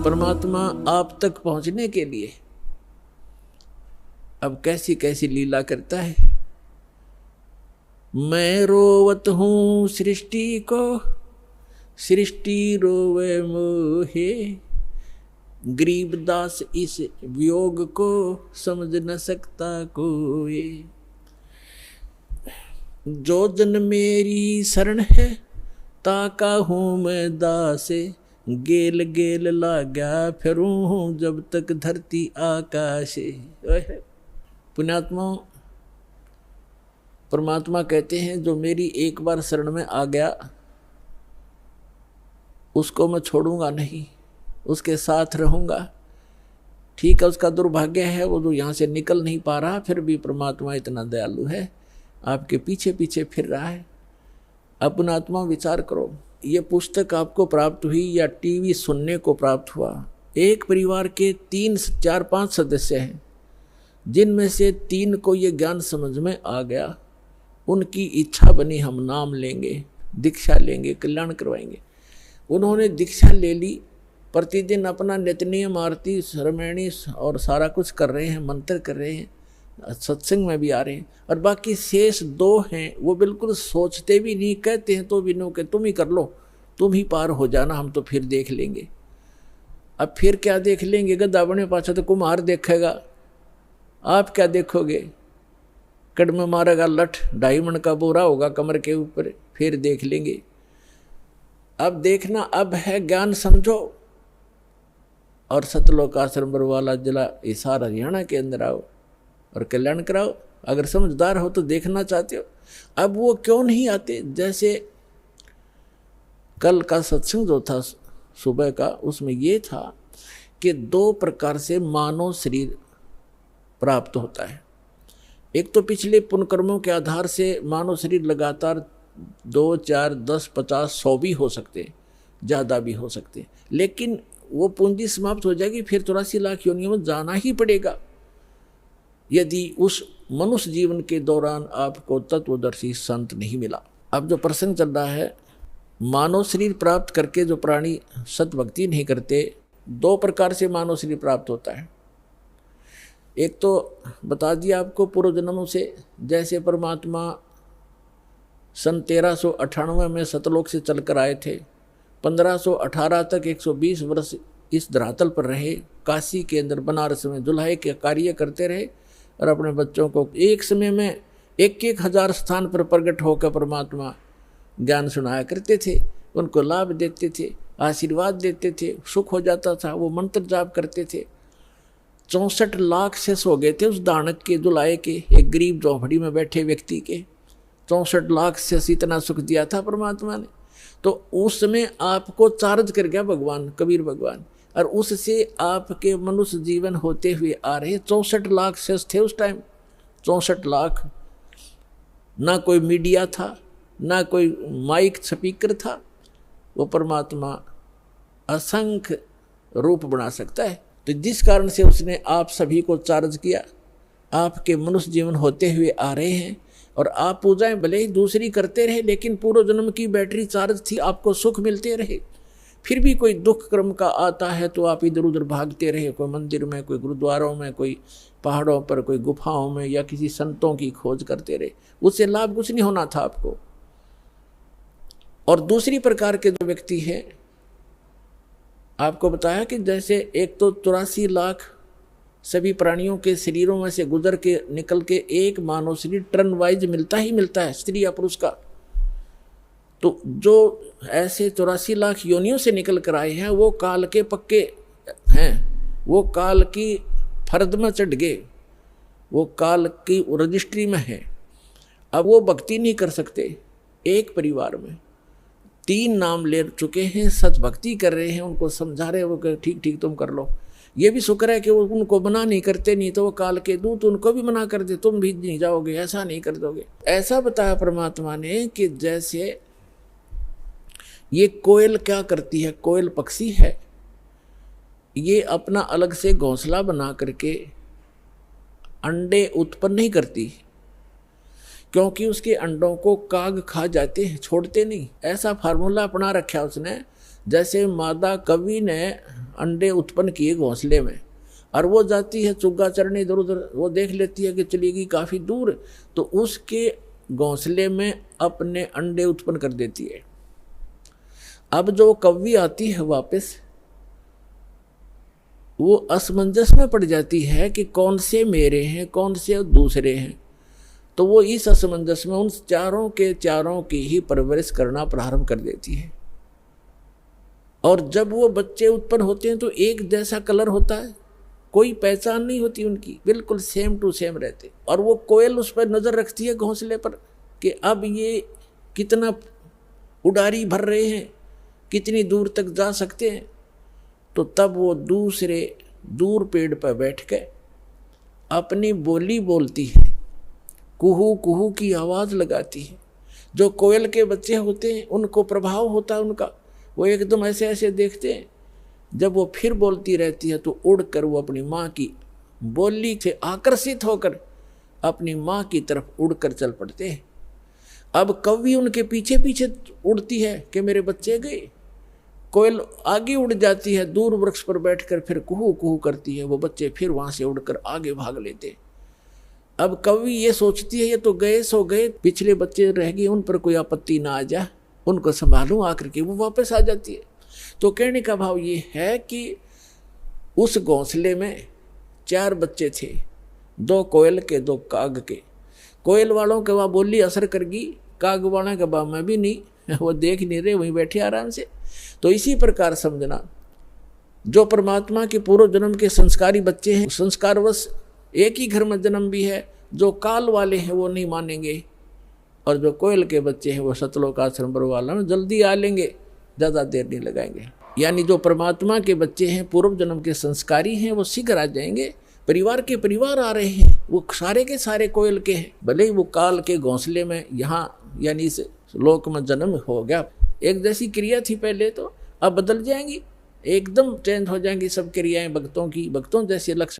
परमात्मा आप तक पहुंचने के लिए अब कैसी कैसी लीला करता है। मैं रोवत हूँ सृष्टि को, सृष्टि रोवे मोहे, गरीबदास इस वियोग को समझ न सकता कोई। जो जन मेरी शरण है ताका हूँ मैं दासे, गेल गेल लाग्या फिरूं हूँ जब तक धरती आकाशे। पुण्यात्मा परमात्मा कहते हैं जो मेरी एक बार शरण में आ गया उसको मैं छोड़ूंगा नहीं, उसके साथ रहूंगा। ठीक है, उसका दुर्भाग्य है वो जो यहाँ से निकल नहीं पा रहा, फिर भी परमात्मा इतना दयालु है, आपके पीछे पीछे फिर रहा है। अपना आत्मा विचार करो, ये पुस्तक आपको प्राप्त हुई या टीवी सुनने को प्राप्त हुआ। एक परिवार के 3, 4, 5 सदस्य हैं, जिनमें से 3 को ये ज्ञान समझ में आ गया, उनकी इच्छा बनी हम नाम लेंगे, दीक्षा लेंगे, कल्याण करवाएंगे। उन्होंने दीक्षा ले ली, प्रतिदिन अपना नित्य आरती श्रमणी और सारा कुछ कर रहे हैं, मंत्र कर रहे हैं, सत्संग में भी आ रहे हैं। और बाकी शेष 2 हैं वो बिल्कुल सोचते भी नहीं, कहते हैं तो भी नो के तुम ही कर लो, तुम ही पार हो जाना, हम तो फिर देख लेंगे। अब फिर क्या देख लेंगे, गद्दा बने पाछा तो कुम्हार देखेगा, आप क्या देखोगे। कड़ में मारेगा लठ, 2.5 मन का बोरा होगा कमर के ऊपर, फिर देख लेंगे। अब देखना अब है, ज्ञान समझो और सतलोक आश्रम बरवाला जिला हिसार हरियाणा के अंदर आओ और कल्याण कराओ। अगर समझदार हो तो देखना चाहते हो। अब वो क्यों नहीं आते। जैसे कल का सत्संग जो था सुबह का, उसमें ये था कि 2 प्रकार से मानव शरीर प्राप्त होता है। एक तो पिछले पुण्यकर्मों के आधार से मानव शरीर लगातार 2, 4, 10, 50, 100 भी हो सकते, ज़्यादा भी हो सकते, लेकिन वो पूंजी समाप्त हो जाएगी, फिर 84 लाख योनियों में जाना ही पड़ेगा यदि उस मनुष्य जीवन के दौरान आपको तत्वदर्शी संत नहीं मिला। अब जो प्रसंग चल रहा है, मानव शरीर प्राप्त करके जो प्राणी सतभक्ति नहीं करते, 2 प्रकार से मानव शरीर प्राप्त होता है। एक तो बता दिया आपको पूर्व जन्मों से, जैसे परमात्मा सन 1398 में सतलोक से चलकर आए थे, 1518 तक 120 वर्ष इस धरातल पर रहे, काशी के अंदर बनारस में जुल्हे के कार्य करते रहे और अपने बच्चों को एक समय में 1-1 हज़ार स्थान पर प्रकट होकर परमात्मा ज्ञान सुनाया करते थे, उनको लाभ देते थे, आशीर्वाद देते थे, सुख हो जाता था। वो मंत्र जाप करते थे। 64 लाख शेष हो गए थे उस दानक के, जुलाए के, एक गरीब झोंपड़ी में बैठे व्यक्ति के 64 लाख शेष, इतना सुख दिया था परमात्मा ने। तो उस समय आपको चार्ज कर गया भगवान, कबीर भगवान, और उससे आपके मनुष्य जीवन होते हुए आ रहे 64 लाख शेष थे उस टाइम। 64 लाख, ना कोई मीडिया था, ना कोई माइक स्पीकर था। वो परमात्मा असंख्य रूप बना सकता है। तो जिस कारण से उसने आप सभी को चार्ज किया, आपके मनुष्य जीवन होते हुए आ रहे हैं, और आप पूजाएं भले ही दूसरी करते रहे, लेकिन पूर्व जन्म की बैटरी चार्ज थी, आपको सुख मिलते रहे। फिर भी कोई दुख क्रम का आता है तो आप इधर उधर भागते रहे, कोई मंदिर में, कोई गुरुद्वारों में, कोई पहाड़ों पर, कोई गुफाओं में, या किसी संतों की खोज करते रहे। उससे लाभ कुछ नहीं होना था आपको। और दूसरी प्रकार के जो व्यक्ति हैं, आपको बताया कि जैसे एक तो 84 लाख सभी प्राणियों के शरीरों में से गुजर के निकल के एक मानव शरीर टर्न वाइज मिलता ही मिलता है, स्त्री या पुरुष का। तो जो ऐसे 84 लाख योनियों से निकल कर आए हैं, वो काल के पक्के हैं, वो काल की फर्द में चढ़ गए, वो काल की रजिस्ट्री में है। अब वो भक्ति नहीं कर सकते। एक परिवार में 3 नाम ले चुके हैं, सत भक्ति कर रहे हैं, उनको समझा रहे हैं, वो ठीक ठीक तुम कर लो। ये भी शुक्र है कि वो उनको मना नहीं करते, नहीं तो वो काल के दूत उनको भी मना कर दे, तुम भी नहीं जाओगे, ऐसा नहीं कर दोगे। ऐसा बताया परमात्मा ने कि जैसे ये कोयल क्या करती है, कोयल पक्षी है, ये अपना अलग से घोंसला बना करके अंडे उत्पन्न नहीं करती, क्योंकि उसके अंडों को काग खा जाते हैं, छोड़ते नहीं। ऐसा फार्मूला अपना रखा उसने। जैसे मादा कवि ने अंडे उत्पन्न किए घोंसले में, और वो जाती है चुग्गा चरने इधर उधर, वो देख लेती है कि चलेगी काफ़ी दूर, तो उसके घोंसले में अपने अंडे उत्पन्न कर देती है। अब जो कौवी आती है वापस, वो असमंजस में पड़ जाती है कि कौन से मेरे हैं कौन से दूसरे हैं, तो वो इस असमंजस में उन चारों के चारों की ही परवरिश करना प्रारंभ कर देती है। और जब वो बच्चे उत्पन्न होते हैं तो एक जैसा कलर होता है, कोई पहचान नहीं होती उनकी, बिल्कुल सेम टू सेम रहते। और वो कोयल उस पर नज़र रखती है घोंसले पर कि अब ये कितना उड़ारी भर रहे हैं, कितनी दूर तक जा सकते हैं। तो तब वो दूसरे दूर पेड़ पर बैठ के अपनी बोली बोलती है, कुहू कुहू की आवाज़ लगाती है। जो कोयल के बच्चे होते हैं उनको प्रभाव होता है उनका, वो एकदम ऐसे ऐसे देखते हैं। जब वो फिर बोलती रहती है तो उड़कर वो अपनी माँ की बोली से आकर्षित होकर अपनी माँ की तरफ उड़कर चल पड़ते हैं। अब कौवी उनके पीछे पीछे उड़ती है कि मेरे बच्चे गए, कोयल आगे उड़ जाती है, दूर वृक्ष पर बैठकर फिर कुहू कुहू करती है, वो बच्चे फिर वहाँ से उड़कर आगे भाग लेते। अब कौवी ये सोचती है ये तो गए सो गए, पिछले बच्चे रह गए, उन पर कोई आपत्ति ना आ जाए, उनको संभालूं, आकर के वो वापस आ जाती है। तो कहने का भाव ये है कि उस घोंसले में 4 बच्चे थे, 2 कोयल के 2 काग के। कोयल वालों के वहाँ बोली असर कर गई, काग वालों के वहाँ में भी नहीं, वो देख नहीं रहे, वहीं बैठे आराम से। तो इसी प्रकार समझना, जो परमात्मा के पूर्व जन्म के संस्कारी बच्चे हैं, संस्कारवश एक ही घर में जन्म भी है, जो काल वाले हैं वो नहीं मानेंगे, और जो कोयल के बच्चे हैं वो सतलोक आश्रम पर वाला में जल्दी आ लेंगे, ज़्यादा देर नहीं लगाएंगे। यानी जो परमात्मा के बच्चे हैं, पूर्व जन्म के संस्कारी हैं, वो शीघ्र आ जाएंगे। परिवार के परिवार आ रहे हैं, वो सारे के सारे कोयल के हैं, भले ही वो काल के घोंसले में यहाँ यानी इस लोक में जन्म हो गया। एक जैसी क्रिया थी पहले, तो अब बदल जाएंगी, एकदम चेंज हो जाएंगी सब क्रियाएं भक्तों की, भक्तों जैसे लक्ष्य